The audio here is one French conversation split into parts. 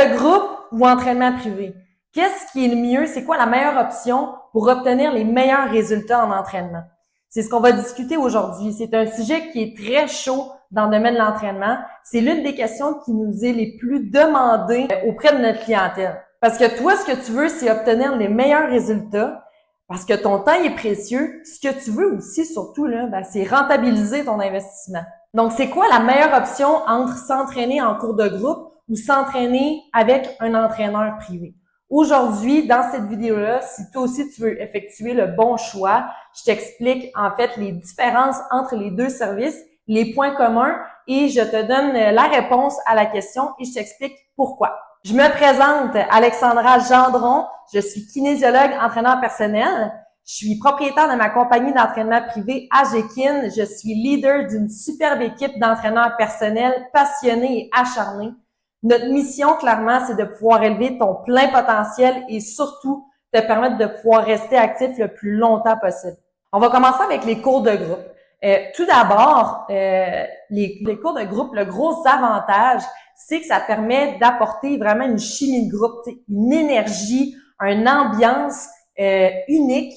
de groupe ou entraînement privé? Qu'est-ce qui est le mieux? C'est quoi la meilleure option pour obtenir les meilleurs résultats en entraînement? C'est ce qu'on va discuter aujourd'hui. C'est un sujet qui est très chaud dans le domaine de l'entraînement. C'est l'une des questions qui nous est les plus demandées auprès de notre clientèle. Parce que toi, ce que tu veux, c'est obtenir les meilleurs résultats parce que ton temps est précieux. Ce que tu veux aussi, surtout, là, c'est rentabiliser ton investissement. Donc, c'est quoi la meilleure option entre s'entraîner en cours de groupe ou s'entraîner avec un entraîneur privé? Aujourd'hui, dans cette vidéo-là, si toi aussi tu veux effectuer le bon choix, je t'explique en fait les différences entre les deux services, les points communs et je te donne la réponse à la question et je t'explique pourquoi. Je me présente, Alexandra Gendron, je suis kinésiologue, entraîneur personnel. Je suis propriétaire de ma compagnie d'entraînement privé AGKIN. Je suis leader d'une superbe équipe d'entraîneurs personnels passionnés et acharnés. Notre mission, clairement, c'est de pouvoir élever ton plein potentiel et surtout te permettre de pouvoir rester actif le plus longtemps possible. On va commencer avec les cours de groupe. Tout d'abord, les cours de groupe, le gros avantage, c'est que ça permet d'apporter vraiment une chimie de groupe, une énergie, une ambiance unique.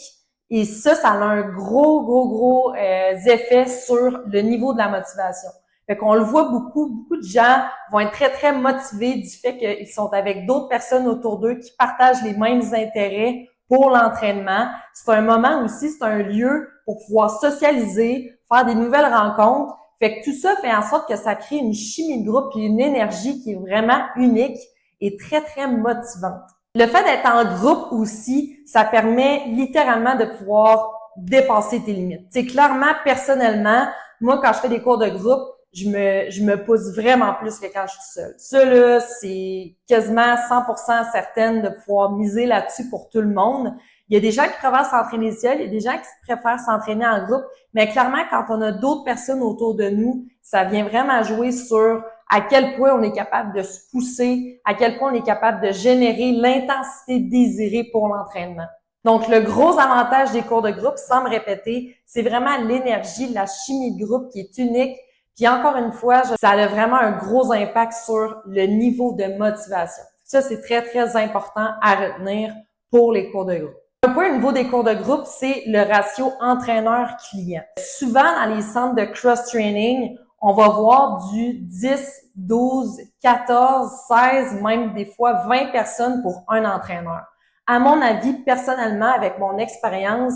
Et ça a un gros effet sur le niveau de la motivation. Fait qu'on le voit beaucoup de gens vont être très motivés du fait qu'ils sont avec d'autres personnes autour d'eux qui partagent les mêmes intérêts pour l'entraînement. C'est un moment aussi, c'est un lieu pour pouvoir socialiser, faire des nouvelles rencontres. Fait que tout ça fait en sorte que ça crée une chimie de groupe et une énergie qui est vraiment unique et très motivante. Le fait d'être en groupe aussi, ça permet littéralement de pouvoir dépasser tes limites. C'est clairement, personnellement, moi, quand je fais des cours de groupe, je me pousse vraiment plus que quand je suis seule. Ça, là, c'est quasiment 100% certaine de pouvoir miser là-dessus pour tout le monde. Il y a des gens qui préfèrent s'entraîner seuls, il y a des gens qui préfèrent s'entraîner en groupe, mais clairement, quand on a d'autres personnes autour de nous, ça vient vraiment jouer sur à quel point on est capable de se pousser, à quel point on est capable de générer l'intensité désirée pour l'entraînement. Donc, le gros avantage des cours de groupe, sans me répéter, c'est vraiment l'énergie, la chimie de groupe qui est unique. Puis encore une fois, ça a vraiment un gros impact sur le niveau de motivation. Ça, c'est très important à retenir pour les cours de groupe. Un point au niveau des cours de groupe, c'est le ratio entraîneur-client. Souvent, dans les centres de cross-training, on va voir du 10, 12, 14, 16, même des fois 20 personnes pour un entraîneur. À mon avis, personnellement, avec mon expérience,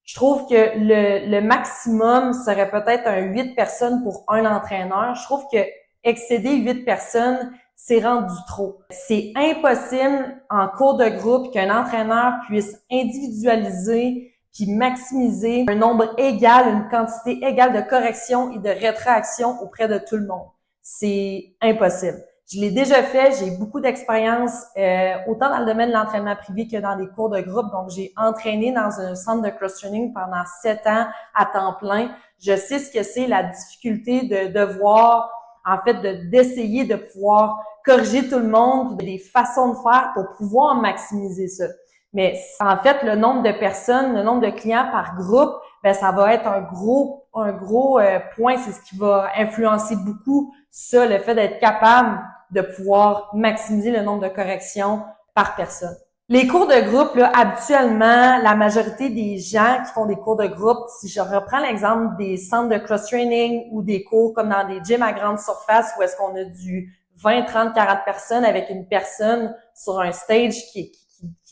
je trouve que le maximum serait peut-être un 8 personnes pour un entraîneur. Je trouve que excéder 8 personnes, c'est rendu trop. C'est impossible en cours de groupe qu'un entraîneur puisse individualiser puis maximiser un nombre égal, une quantité égale de corrections et de rétractions auprès de tout le monde. C'est impossible. Je l'ai déjà fait, j'ai beaucoup d'expérience, autant dans le domaine de l'entraînement privé que dans des cours de groupe. Donc, j'ai entraîné dans un centre de cross-training pendant 7 ans à temps plein. Je sais ce que c'est la difficulté de devoir, en fait, d'essayer de pouvoir corriger tout le monde, des façons de faire pour pouvoir maximiser ça. Mais en fait, le nombre de personnes, le nombre de clients par groupe, ça va être un gros point. C'est ce qui va influencer beaucoup ça, le fait d'être capable de pouvoir maximiser le nombre de corrections par personne. Les cours de groupe, là, habituellement, la majorité des gens qui font des cours de groupe, si je reprends l'exemple des centres de cross-training ou des cours comme dans des gyms à grande surface où est-ce qu'on a du 20, 30, 40 personnes avec une personne sur un stage qui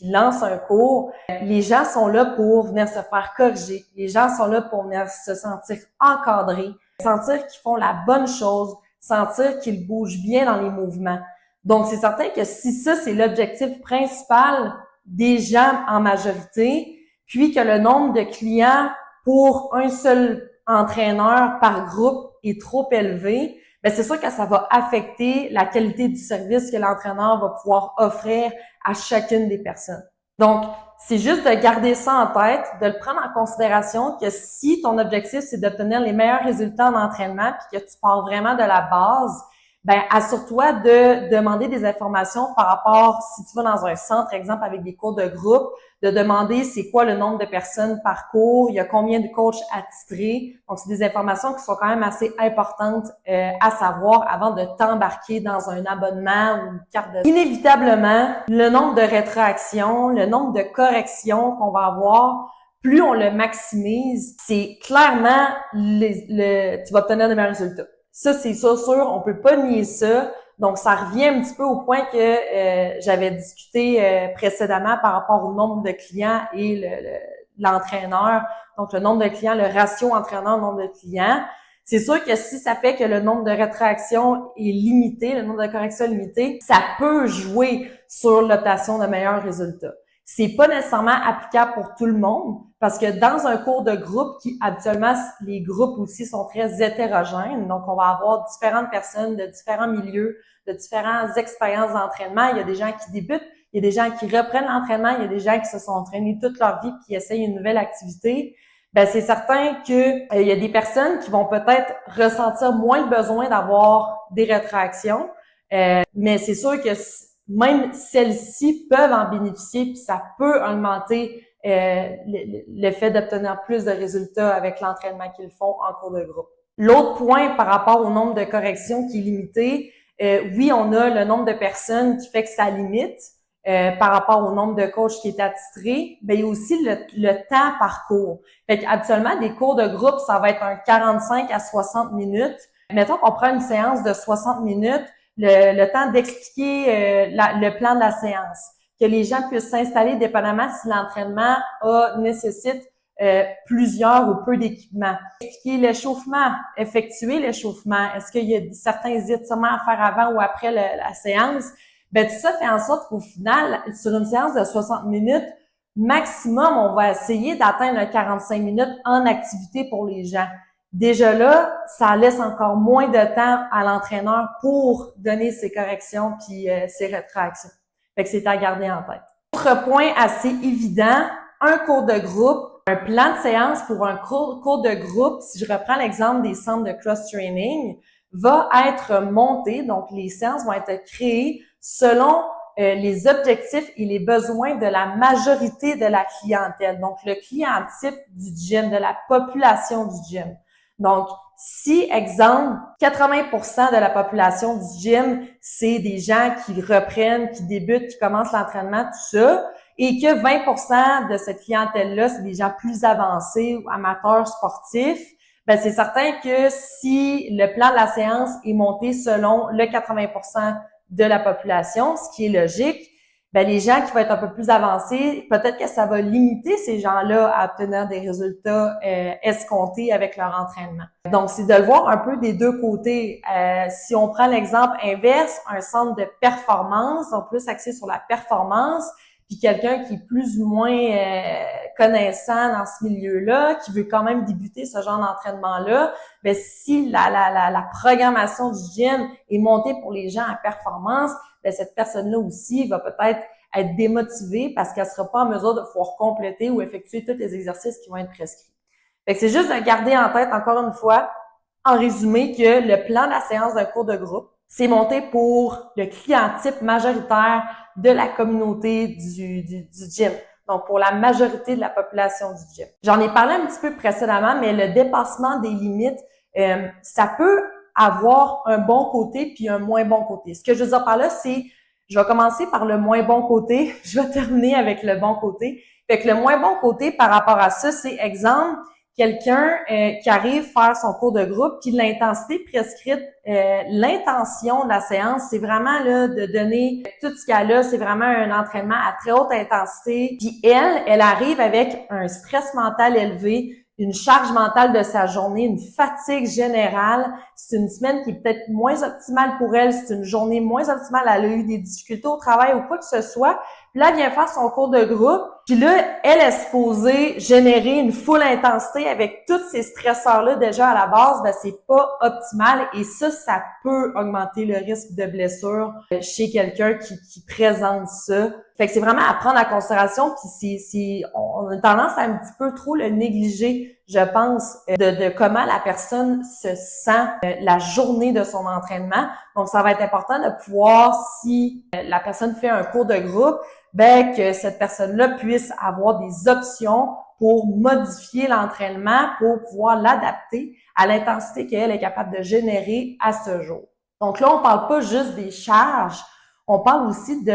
lance un cours, les gens sont là pour venir se faire corriger. Les gens sont là pour venir se sentir encadrés, sentir qu'ils font la bonne chose, sentir qu'ils bougent bien dans les mouvements. Donc, c'est certain que si ça, c'est l'objectif principal des gens en majorité, puis que le nombre de clients pour un seul entraîneur par groupe est trop élevé, c'est sûr que ça va affecter la qualité du service que l'entraîneur va pouvoir offrir à chacune des personnes. Donc, c'est juste de garder ça en tête, de le prendre en considération que si ton objectif, c'est d'obtenir les meilleurs résultats en entraînement puis que tu pars vraiment de la base, ben assure-toi de demander des informations par rapport, si tu vas dans un centre, exemple avec des cours de groupe, de demander c'est quoi le nombre de personnes par cours, il y a combien de coachs attitrés. Donc, c'est des informations qui sont quand même assez importantes à savoir avant de t'embarquer dans un abonnement ou une carte de... Inévitablement, le nombre de rétroactions, le nombre de corrections qu'on va avoir, plus on le maximise, c'est clairement tu vas obtenir de meilleurs résultats. Ça, c'est sûr, on peut pas nier ça. Donc, ça revient un petit peu au point que j'avais discuté précédemment par rapport au nombre de clients et l'entraîneur. Donc, le nombre de clients, le ratio entraîneur-nombre de clients. C'est sûr que si ça fait que le nombre de rétractions est limité, le nombre de corrections est limité, ça peut jouer sur l'obtention de meilleurs résultats. C'est pas nécessairement applicable pour tout le monde parce que dans un cours de groupe qui habituellement les groupes aussi sont très hétérogènes, donc on va avoir différentes personnes de différents milieux, de différentes expériences d'entraînement. Il y a des gens qui débutent, il y a des gens qui reprennent l'entraînement, il y a des gens qui se sont entraînés toute leur vie qui essayent une nouvelle activité. Ben c'est certain que il y a des personnes qui vont peut-être ressentir moins le besoin d'avoir des rétractions, mais c'est sûr que même celles-ci peuvent en bénéficier, puis ça peut augmenter le fait d'obtenir plus de résultats avec l'entraînement qu'ils font en cours de groupe. L'autre point par rapport au nombre de corrections qui est limité, oui, on a le nombre de personnes qui fait que ça limite par rapport au nombre de coachs qui est attitré, mais il y a aussi le temps par cours. Fait qu'habituellement, des cours de groupe, ça va être un 45 à 60 minutes. Mettons qu'on prend une séance de 60 minutes, le temps d'expliquer le plan de la séance, que les gens puissent s'installer dépendamment si l'entraînement nécessite plusieurs ou peu d'équipements. Expliquer l'échauffement, effectuer l'échauffement. Est-ce qu'il y a certains étirements à faire avant ou après la séance? Ben tout ça fait en sorte qu'au final, sur une séance de 60 minutes, maximum, on va essayer d'atteindre 45 minutes en activité pour les gens. Déjà là, ça laisse encore moins de temps à l'entraîneur pour donner ses corrections puis ses rétractions. Fait que c'est à garder en tête. Autre point assez évident, un cours de groupe, un plan de séance pour un cours de groupe, si je reprends l'exemple des centres de cross-training, va être monté, donc les séances vont être créées selon les objectifs et les besoins de la majorité de la clientèle, donc le client type du gym, de la population du gym. Donc, si, exemple, 80% de la population du gym, c'est des gens qui reprennent, qui débutent, qui commencent l'entraînement, tout ça, et que 20% de cette clientèle-là, c'est des gens plus avancés ou amateurs sportifs, ben c'est certain que si le plan de la séance est monté selon le 80% de la population, ce qui est logique, ben les gens qui vont être un peu plus avancés, peut-être que ça va limiter ces gens-là à obtenir des résultats escomptés avec leur entraînement. Donc, c'est de le voir un peu des deux côtés. Si on prend l'exemple inverse, un centre de performance, donc plus axé sur la performance, puis quelqu'un qui est plus ou moins connaissant dans ce milieu-là, qui veut quand même débuter ce genre d'entraînement-là, ben si la programmation du gym est montée pour les gens à performance, ben cette personne-là aussi va peut-être être démotivée parce qu'elle sera pas en mesure de pouvoir compléter ou effectuer tous les exercices qui vont être prescrits. Fait que c'est juste de garder en tête, encore une fois, en résumé, que le plan de la séance d'un cours de groupe, c'est monté pour le client type majoritaire de la communauté du gym. Donc, pour la majorité de la population du gym. J'en ai parlé un petit peu précédemment, mais le dépassement des limites, ça peut avoir un bon côté puis un moins bon côté. Ce que je veux dire par là, c'est, je vais commencer par le moins bon côté, je vais terminer avec le bon côté. Fait que le moins bon côté par rapport à ça, c'est exemple, quelqu'un qui arrive faire son cours de groupe, puis l'intensité prescrite, l'intention de la séance, c'est vraiment là de donner tout ce qu'elle a, c'est vraiment un entraînement à très haute intensité. Puis elle arrive avec un stress mental élevé, une charge mentale de sa journée, une fatigue générale. C'est une semaine qui est peut-être moins optimale pour elle, c'est une journée moins optimale, elle a eu des difficultés au travail ou quoi que ce soit. Puis là, elle vient faire son cours de groupe. Puis là, elle est supposée générer une full intensité avec tous ces stresseurs-là déjà à la base. Ben, c'est pas optimal et ça peut augmenter le risque de blessure chez quelqu'un qui présente ça. Fait que c'est vraiment à prendre en considération. Puis on a tendance à un petit peu trop le négliger, je pense, de comment la personne se sent la journée de son entraînement. Donc, ça va être important de pouvoir, si la personne fait un cours de groupe, ben que cette personne-là puisse avoir des options pour modifier l'entraînement, pour pouvoir l'adapter à l'intensité qu'elle est capable de générer à ce jour. Donc là, on parle pas juste des charges, on parle aussi de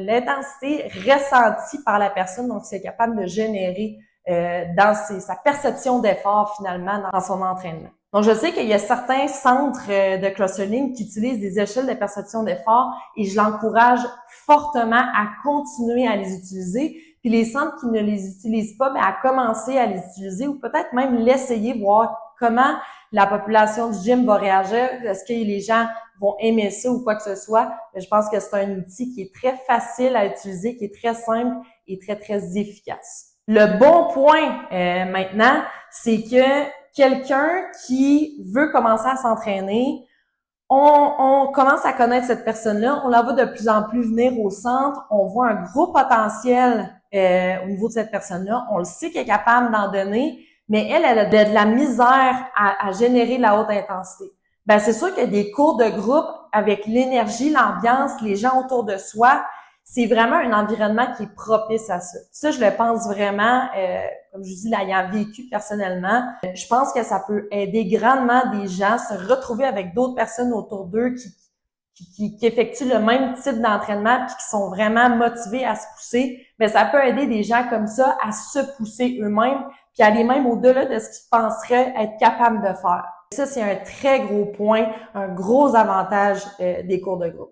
l'intensité ressentie par la personne, donc c'est capable de générer dans sa perception d'effort finalement dans son entraînement. Donc, je sais qu'il y a certains centres de clustering qui utilisent des échelles de perception d'effort et je l'encourage fortement à continuer à les utiliser. Puis les centres qui ne les utilisent pas, à commencer à les utiliser ou peut-être même l'essayer, voir comment la population du gym va réagir. Est-ce que les gens vont aimer ça ou quoi que ce soit? Je pense que c'est un outil qui est très facile à utiliser, qui est très simple et très, très efficace. Le bon point maintenant, c'est que quelqu'un qui veut commencer à s'entraîner, on commence à connaître cette personne-là, on la voit de plus en plus venir au centre, on voit un gros potentiel au niveau de cette personne-là, on le sait qu'elle est capable d'en donner, mais elle a de la misère à générer la haute intensité. Ben c'est sûr que des cours de groupe avec l'énergie, l'ambiance, les gens autour de soi, c'est vraiment un environnement qui est propice à ça. Ça, je le pense vraiment, comme je vous dis, l'ayant vécu personnellement, je pense que ça peut aider grandement des gens à se retrouver avec d'autres personnes autour d'eux qui effectuent le même type d'entraînement puis qui sont vraiment motivés à se pousser. Mais ça peut aider des gens comme ça à se pousser eux-mêmes puis aller même au-delà de ce qu'ils penseraient être capables de faire. Ça, c'est un très gros point, un gros avantage des cours de groupe.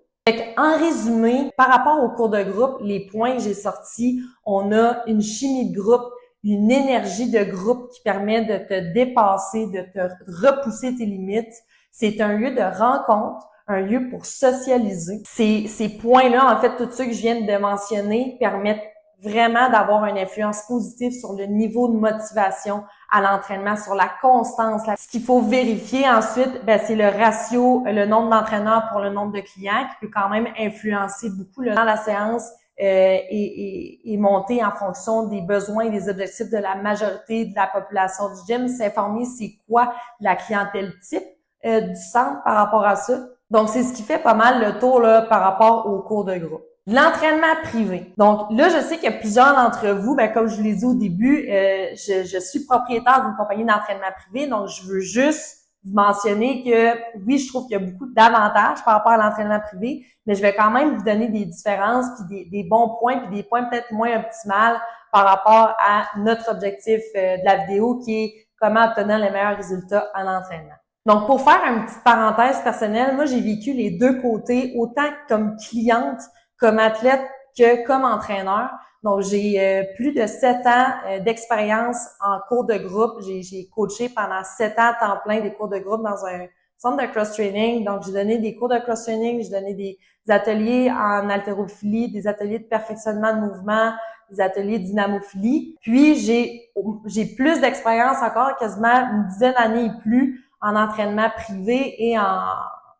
En résumé, par rapport aux cours de groupe, les points que j'ai sortis, on a une chimie de groupe, une énergie de groupe qui permet de te dépasser, de te repousser tes limites. C'est un lieu de rencontre, un lieu pour socialiser. Ces points-là, en fait, tous ceux que je viens de mentionner, permettent vraiment d'avoir une influence positive sur le niveau de motivation à l'entraînement, sur la constance. Ce qu'il faut vérifier ensuite, c'est le ratio, le nombre d'entraîneurs pour le nombre de clients qui peut quand même influencer beaucoup dans la séance et monter en fonction des besoins et des objectifs de la majorité de la population du gym. S'informer c'est quoi la clientèle type du centre par rapport à ça. Donc, c'est ce qui fait pas mal le tour là, par rapport aux cours de groupe. L'entraînement privé. Donc là, je sais qu'il y a plusieurs d'entre vous, comme je vous l'ai dit au début, je suis propriétaire d'une compagnie d'entraînement privé, donc je veux juste vous mentionner que oui, je trouve qu'il y a beaucoup d'avantages par rapport à l'entraînement privé, mais je vais quand même vous donner des différences, puis des bons points, puis des points peut-être moins optimales par rapport à notre objectif de la vidéo qui est comment obtenir les meilleurs résultats en entraînement. Donc, pour faire une petite parenthèse personnelle, moi, j'ai vécu les deux côtés, autant comme cliente, comme athlète que comme entraîneur. Donc, j'ai plus de 7 ans d'expérience en cours de groupe. J'ai coaché pendant 7 ans à temps plein des cours de groupe dans un centre de cross-training. Donc, j'ai donné des cours de cross-training, j'ai donné des ateliers en haltérophilie, des ateliers de perfectionnement de mouvement, des ateliers de dynamophilie. Puis, j'ai plus d'expérience encore, quasiment une dizaine d'années et plus en entraînement privé et en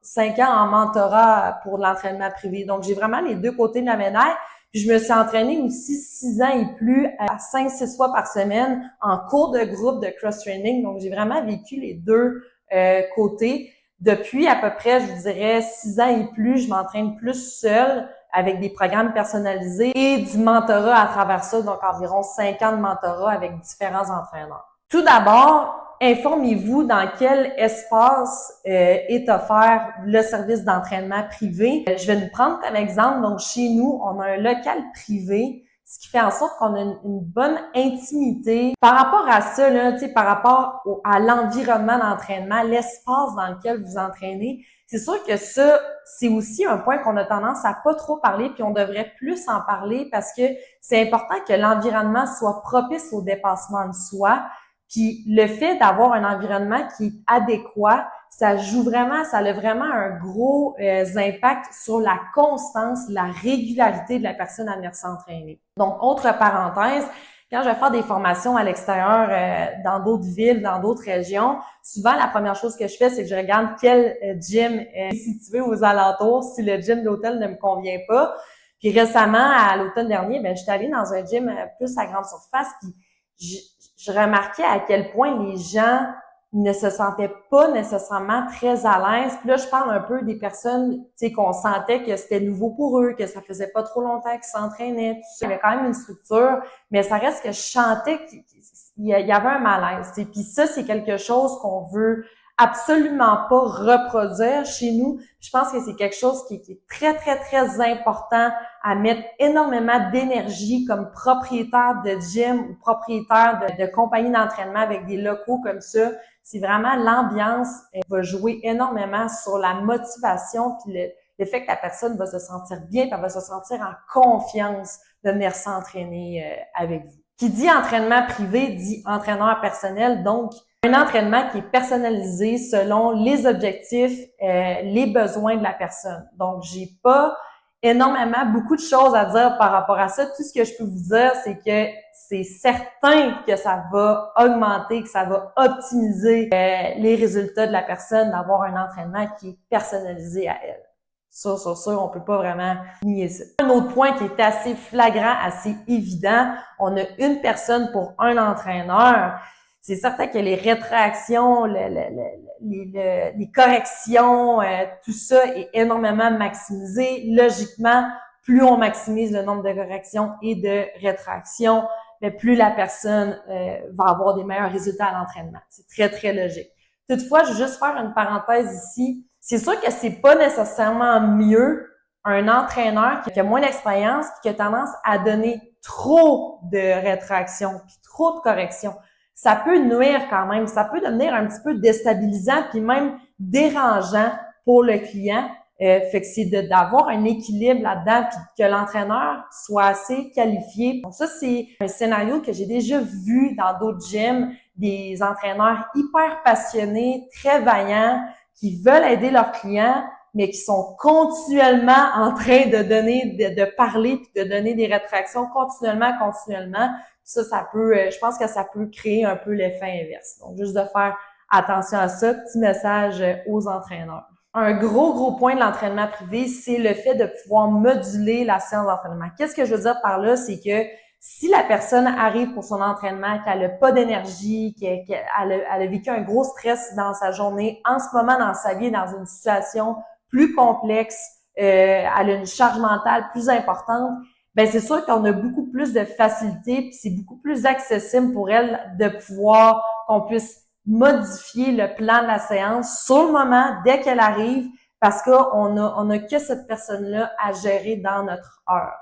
5 ans en mentorat pour l'entraînement privé. Donc, j'ai vraiment les deux côtés de la médaille. Puis, je me suis entraînée aussi 6 ans et plus à 5-6 fois par semaine en cours de groupe de cross-training. Donc, j'ai vraiment vécu les deux côtés. Depuis à peu près, je vous dirais, 6 ans et plus, je m'entraîne plus seule avec des programmes personnalisés et du mentorat à travers ça. Donc, environ 5 ans de mentorat avec différents entraîneurs. Tout d'abord, informez-vous dans quel espace est offert le service d'entraînement privé. Je vais nous prendre comme exemple. Donc, chez nous, on a un local privé, ce qui fait en sorte qu'on a une bonne intimité. Par rapport à ça, là, par rapport à l'environnement d'entraînement, l'espace dans lequel vous entraînez, c'est sûr que ça, c'est aussi un point qu'on a tendance à pas trop parler, puis on devrait plus en parler parce que c'est important que l'environnement soit propice au dépassement de soi. Puis le fait d'avoir un environnement qui est adéquat, ça joue vraiment, ça a vraiment un gros impact sur la constance, la régularité de la personne à venir s'entraîner. Donc, autre parenthèse, quand je vais faire des formations à l'extérieur, dans d'autres villes, dans d'autres régions, souvent, la première chose que je fais, c'est que je regarde quel gym est situé aux alentours, si le gym de l'hôtel ne me convient pas. Puis récemment, à l'automne dernier, je suis allée dans un gym plus à grande surface, puis je remarquais à quel point les gens ne se sentaient pas nécessairement très à l'aise. Puis là, je parle un peu des personnes, tu sais, qu'on sentait que c'était nouveau pour eux, que ça faisait pas trop longtemps qu'ils s'entraînaient, tout ça. Il y avait quand même une structure, mais ça reste que je sentais qu'il y avait un malaise, tu sais. Puis ça, c'est quelque chose qu'on veut absolument pas reproduire chez nous. Je pense que c'est quelque chose qui est très, très, très important à mettre énormément d'énergie comme propriétaire de gym ou propriétaire de compagnie d'entraînement avec des locaux comme ça. C'est vraiment l'ambiance va jouer énormément sur la motivation puis le fait que la personne va se sentir bien, puis elle va se sentir en confiance de venir s'entraîner avec vous. Qui dit entraînement privé dit entraîneur personnel, donc un entraînement qui est personnalisé selon les objectifs, les besoins de la personne. Donc, j'ai pas énormément beaucoup de choses à dire par rapport à ça. Tout ce que je peux vous dire, c'est que c'est certain que ça va augmenter, que ça va optimiser les résultats de la personne d'avoir un entraînement qui est personnalisé à elle. Ça, on peut pas vraiment nier ça. Un autre point qui est assez flagrant, assez évident, on a une personne pour un entraîneur. C'est certain que les rétractions, les corrections, tout ça est énormément maximisé. Logiquement, plus on maximise le nombre de corrections et de rétractions, mais plus la personne va avoir des meilleurs résultats à l'entraînement. C'est très, très logique. Toutefois, je vais juste faire une parenthèse ici. C'est sûr que c'est pas nécessairement mieux un entraîneur qui a moins d'expérience et qui a tendance à donner trop de rétractions puis trop de corrections. Ça peut nuire quand même, ça peut devenir un petit peu déstabilisant puis même dérangeant pour le client. Fait que c'est d'avoir un équilibre là-dedans puis que l'entraîneur soit assez qualifié. Donc ça, c'est un scénario que j'ai déjà vu dans d'autres gyms, des entraîneurs hyper passionnés, très vaillants, qui veulent aider leurs clients, mais qui sont continuellement en train de donner, de parler puis de donner des rétractions continuellement. Ça peut, je pense que ça peut créer un peu l'effet inverse. Donc, juste de faire attention à ça. Petit message aux entraîneurs. Un gros point de l'entraînement privé, c'est le fait de pouvoir moduler la séance d'entraînement. Qu'est-ce que je veux dire par là? C'est que si la personne arrive pour son entraînement, qu'elle n'a pas d'énergie, qu'elle a vécu un gros stress dans sa journée, en ce moment dans sa vie, est dans une situation plus complexe, elle a une charge mentale plus importante, c'est sûr qu'on a beaucoup plus de facilité, puis c'est beaucoup plus accessible pour elle de pouvoir qu'on puisse modifier le plan de la séance sur le moment, dès qu'elle arrive, parce qu'on a que cette personne-là à gérer dans notre heure.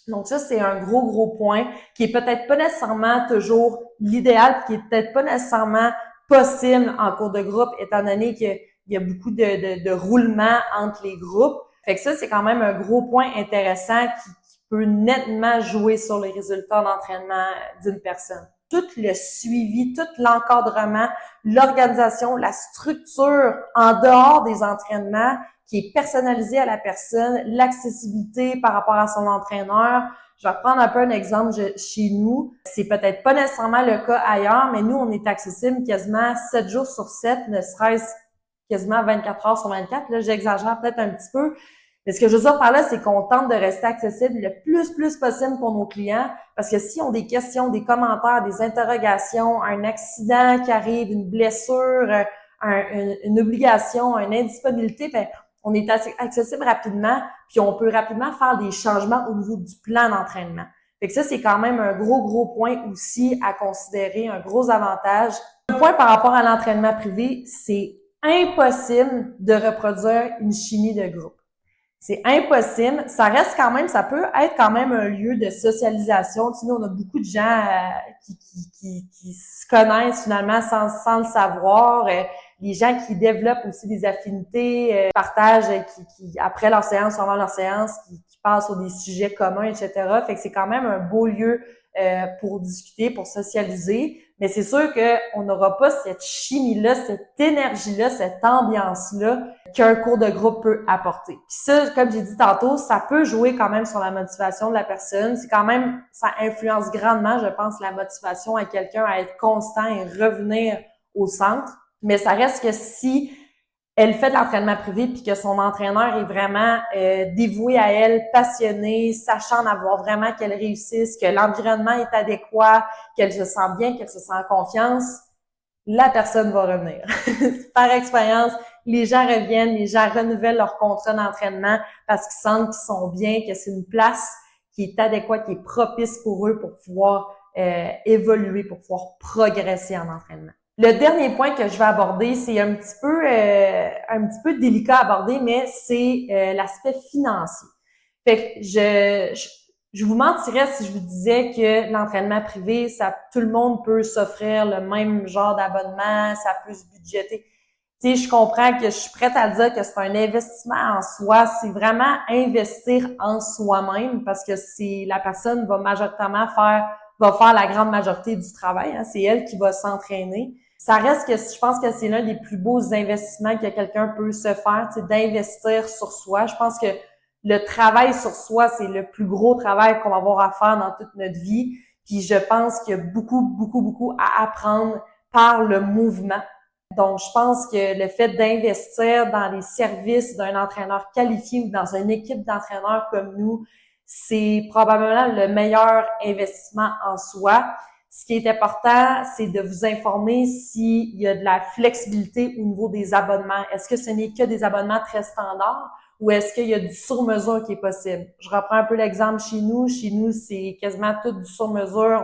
Donc ça, c'est un gros point qui est peut-être pas nécessairement toujours l'idéal, qui est peut-être pas nécessairement possible en cours de groupe, étant donné qu'il y a beaucoup de roulement entre les groupes. Fait que ça, c'est quand même un gros point intéressant qui peut nettement jouer sur les résultats d'entraînement d'une personne. Tout le suivi, tout l'encadrement, l'organisation, la structure en dehors des entraînements qui est personnalisé à la personne, l'accessibilité par rapport à son entraîneur. Je vais reprendre un peu un exemple chez nous. C'est peut-être pas nécessairement le cas ailleurs, mais nous, on est accessible quasiment 7 jours sur 7, ne serait-ce quasiment 24 heures sur 24. Là, j'exagère peut-être un petit peu. Mais ce que je veux dire par là, c'est qu'on tente de rester accessible le plus possible pour nos clients, parce que s'ils ont des questions, des commentaires, des interrogations, un accident qui arrive, une blessure, une obligation, une indisponibilité, on est accessible rapidement, puis on peut rapidement faire des changements au niveau du plan d'entraînement. Fait que ça, c'est quand même un gros point aussi à considérer, un gros avantage. Un point par rapport à l'entraînement privé, c'est impossible de reproduire une chimie de groupe. C'est impossible. Ça reste quand même, ça peut être quand même un lieu de socialisation. Tu sais, nous, on a beaucoup de gens qui se connaissent finalement sans le savoir. Les gens qui développent aussi des affinités, partagent, qui après leur séance, avant leur séance, qui parlent sur des sujets communs, etc. Fait que c'est quand même un beau lieu pour discuter, pour socialiser. Mais c'est sûr qu'on n'aura pas cette chimie-là, cette énergie-là, cette ambiance-là qu'un cours de groupe peut apporter. Puis ça, comme j'ai dit tantôt, ça peut jouer quand même sur la motivation de la personne. C'est quand même, ça influence grandement, je pense, la motivation à quelqu'un à être constant et revenir au centre. Mais ça reste que si elle fait de l'entraînement privé puis que son entraîneur est vraiment dévoué à elle, passionné, sachant d'avoir vraiment qu'elle réussisse, que l'environnement est adéquat, qu'elle se sent bien, qu'elle se sent en confiance, la personne va revenir. Par expérience, les gens reviennent, les gens renouvellent leur contrat d'entraînement parce qu'ils sentent qu'ils sont bien, que c'est une place qui est adéquate, qui est propice pour eux pour pouvoir évoluer, pour pouvoir progresser en entraînement. Le dernier point que je vais aborder, c'est un petit peu délicat à aborder, mais c'est l'aspect financier. Fait que je vous mentirais si je vous disais que l'entraînement privé, tout le monde peut s'offrir le même genre d'abonnement, ça peut se budgéter. Tu sais, je comprends que je suis prête à dire que c'est un investissement en soi, c'est vraiment investir en soi-même parce que c'est la personne va faire la grande majorité du travail, hein, c'est elle qui va s'entraîner. Ça reste que je pense que c'est l'un des plus beaux investissements que quelqu'un peut se faire, c'est d'investir sur soi. Je pense que le travail sur soi, c'est le plus gros travail qu'on va avoir à faire dans toute notre vie. Puis je pense qu'il y a beaucoup, beaucoup, beaucoup à apprendre par le mouvement. Donc, je pense que le fait d'investir dans les services d'un entraîneur qualifié ou dans une équipe d'entraîneurs comme nous, c'est probablement le meilleur investissement en soi. Ce qui est important, c'est de vous informer s'il y a de la flexibilité au niveau des abonnements. Est-ce que ce n'est que des abonnements très standards ou est-ce qu'il y a du sur-mesure qui est possible? Je reprends un peu l'exemple chez nous. Chez nous, c'est quasiment tout du sur-mesure.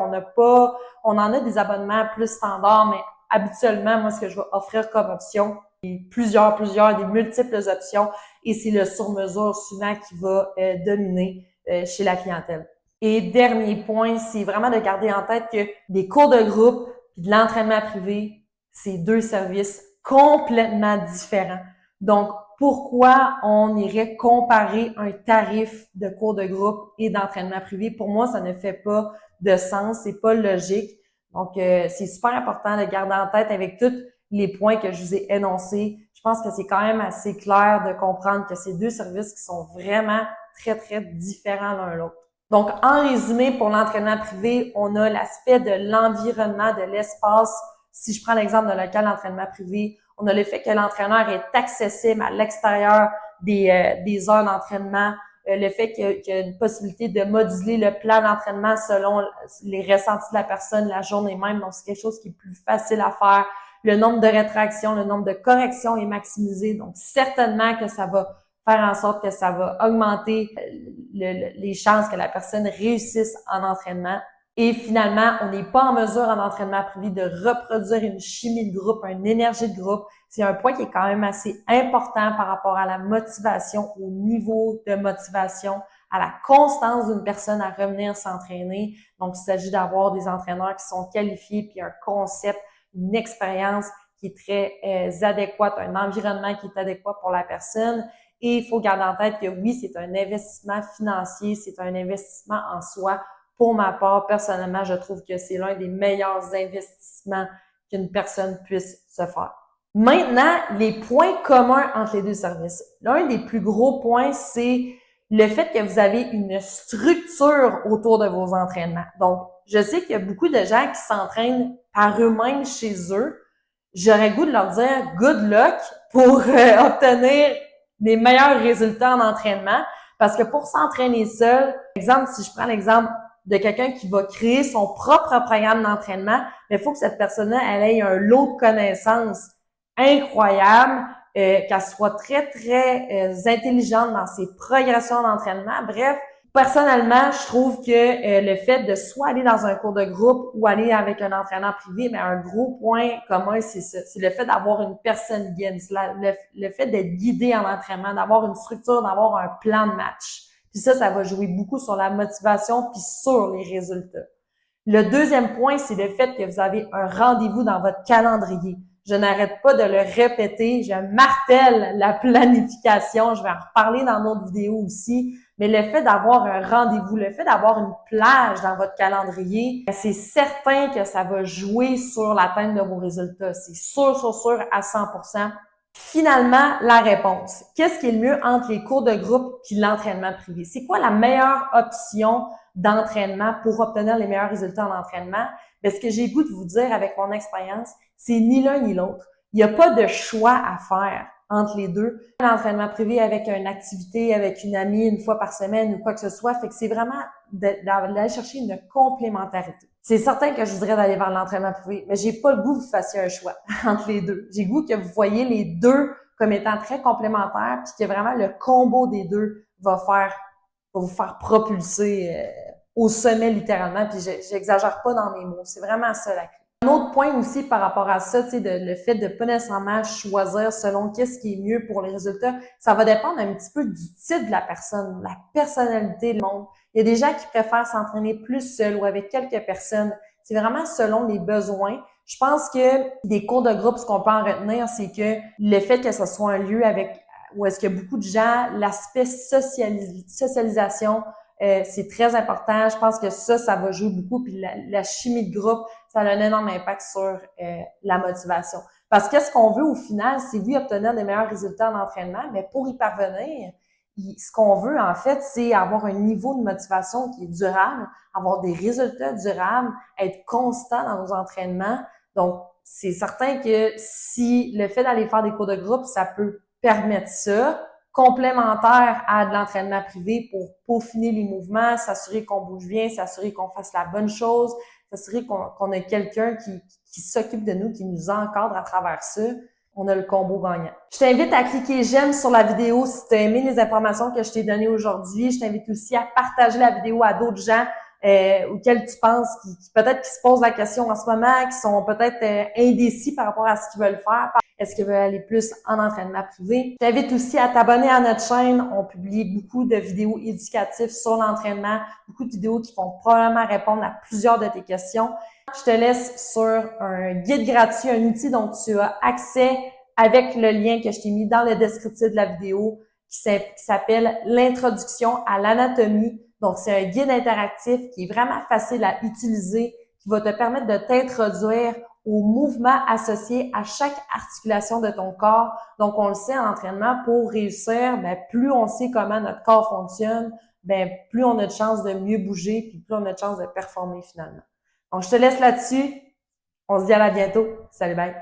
On en a des abonnements plus standards, mais habituellement, moi, ce que je vais offrir comme option, c'est des multiples options et c'est le sur-mesure souvent qui va dominer chez la clientèle. Et dernier point, c'est vraiment de garder en tête que des cours de groupe et de l'entraînement privé, c'est deux services complètement différents. Donc, pourquoi on irait comparer un tarif de cours de groupe et d'entraînement privé? Pour moi, ça ne fait pas de sens, c'est pas logique. Donc, c'est super important de garder en tête avec tous les points que je vous ai énoncés. Je pense que c'est quand même assez clair de comprendre que c'est deux services qui sont vraiment très, très différents l'un l'autre. Donc, en résumé, pour l'entraînement privé, on a l'aspect de l'environnement, de l'espace. Si je prends l'exemple d'un local d'entraînement privé, on a le fait que l'entraîneur est accessible à l'extérieur des heures d'entraînement, le fait qu'il y a une possibilité de moduler le plan d'entraînement selon les ressentis de la personne la journée même. Donc, c'est quelque chose qui est plus facile à faire. Le nombre de rétractions, le nombre de corrections est maximisé. Donc, certainement que ça va faire en sorte que ça va augmenter les chances que la personne réussisse en entraînement. Et finalement, on n'est pas en mesure en entraînement privé de reproduire une chimie de groupe, une énergie de groupe. C'est un point qui est quand même assez important par rapport à la motivation, au niveau de motivation, à la constance d'une personne à revenir s'entraîner. Donc, il s'agit d'avoir des entraîneurs qui sont qualifiés, puis un concept, une expérience qui est très adéquate, un environnement qui est adéquat pour la personne. Et il faut garder en tête que oui, c'est un investissement financier, c'est un investissement en soi. Pour ma part, personnellement, je trouve que c'est l'un des meilleurs investissements qu'une personne puisse se faire. Maintenant, les points communs entre les deux services. L'un des plus gros points, c'est le fait que vous avez une structure autour de vos entraînements. Donc, je sais qu'il y a beaucoup de gens qui s'entraînent par eux-mêmes chez eux. J'aurais le goût de leur dire good luck pour obtenir des meilleurs résultats en entraînement. Parce que pour s'entraîner seul, exemple, si je prends l'exemple de quelqu'un qui va créer son propre programme d'entraînement, il faut que cette personne-là, elle ait un lot de connaissances incroyable, qu'elle soit très, très intelligente dans ses progressions d'entraînement. Bref, personnellement, je trouve que le fait de soit aller dans un cours de groupe ou aller avec un entraîneur privé, mais un gros point commun, c'est ça. C'est le fait d'avoir une personne guide, le fait d'être guidé en entraînement, d'avoir une structure, d'avoir un plan de match. Puis ça va jouer beaucoup sur la motivation puis sur les résultats. Le deuxième point, c'est le fait que vous avez un rendez-vous dans votre calendrier. Je n'arrête pas de le répéter. Je martèle la planification. Je vais en reparler dans d'autres vidéos aussi. Mais le fait d'avoir un rendez-vous, le fait d'avoir une plage dans votre calendrier, c'est certain que ça va jouer sur l'atteinte de vos résultats. C'est sûr à 100%. Finalement, la réponse. Qu'est-ce qui est le mieux entre les cours de groupe et l'entraînement privé? C'est quoi la meilleure option d'entraînement pour obtenir les meilleurs résultats en entraînement? Bien, ce que j'ai le goût de vous dire avec mon expérience, c'est ni l'un ni l'autre. Il n'y a pas de choix à faire entre les deux. L'entraînement privé avec une activité, avec une amie une fois par semaine ou quoi que ce soit, fait que c'est vraiment d'aller chercher une complémentarité. C'est certain que je voudrais d'aller vers l'entraînement privé, mais j'ai pas le goût que vous fassiez un choix entre les deux. J'ai le goût que vous voyez les deux comme étant très complémentaires, puis que vraiment le combo des deux va vous faire propulser au sommet littéralement. Puis j'exagère pas dans mes mots. C'est vraiment ça la clé. Un autre point aussi par rapport à ça, tu sais, le fait de pas nécessairement choisir selon qu'est-ce qui est mieux pour les résultats, ça va dépendre un petit peu du type de la personne, la personnalité du monde. Il y a des gens qui préfèrent s'entraîner plus seuls ou avec quelques personnes. C'est vraiment selon les besoins. Je pense que des cours de groupe, ce qu'on peut en retenir, c'est que le fait que ce soit un lieu où est-ce qu'il y a beaucoup de gens, l'aspect socialisation, c'est très important. Je pense que ça va jouer beaucoup. Puis la chimie de groupe, ça a un énorme impact sur la motivation. Parce que ce qu'on veut au final, c'est oui, obtenir des meilleurs résultats en entraînement, mais pour y parvenir, ce qu'on veut en fait, c'est avoir un niveau de motivation qui est durable, avoir des résultats durables, être constant dans nos entraînements. Donc, c'est certain que si le fait d'aller faire des cours de groupe, ça peut permettre ça, complémentaire à de l'entraînement privé pour peaufiner les mouvements, s'assurer qu'on bouge bien, s'assurer qu'on fasse la bonne chose, s'assurer qu'on a quelqu'un qui s'occupe de nous, qui nous encadre à travers ça. On a le combo gagnant. Je t'invite à cliquer j'aime sur la vidéo si tu as aimé les informations que je t'ai données aujourd'hui. Je t'invite aussi à partager la vidéo à d'autres gens auxquels tu penses, qui peut-être qui se posent la question en ce moment, qui sont peut-être indécis par rapport à ce qu'ils veulent faire. Est-ce qu'ils veulent aller plus en entraînement privé? Je t'invite aussi à t'abonner à notre chaîne. On publie beaucoup de vidéos éducatives sur l'entraînement, beaucoup de vidéos qui vont probablement répondre à plusieurs de tes questions. Je te laisse sur un guide gratuit, un outil dont tu as accès avec le lien que je t'ai mis dans le descriptif de la vidéo qui s'appelle l'introduction à l'anatomie. Donc, c'est un guide interactif qui est vraiment facile à utiliser, qui va te permettre de t'introduire aux mouvements associés à chaque articulation de ton corps. Donc, on le sait en entraînement, pour réussir, plus on sait comment notre corps fonctionne, plus on a de chances de mieux bouger, puis plus on a de chances de performer finalement. Donc, je te laisse là-dessus. On se dit à bientôt. Salut, bye!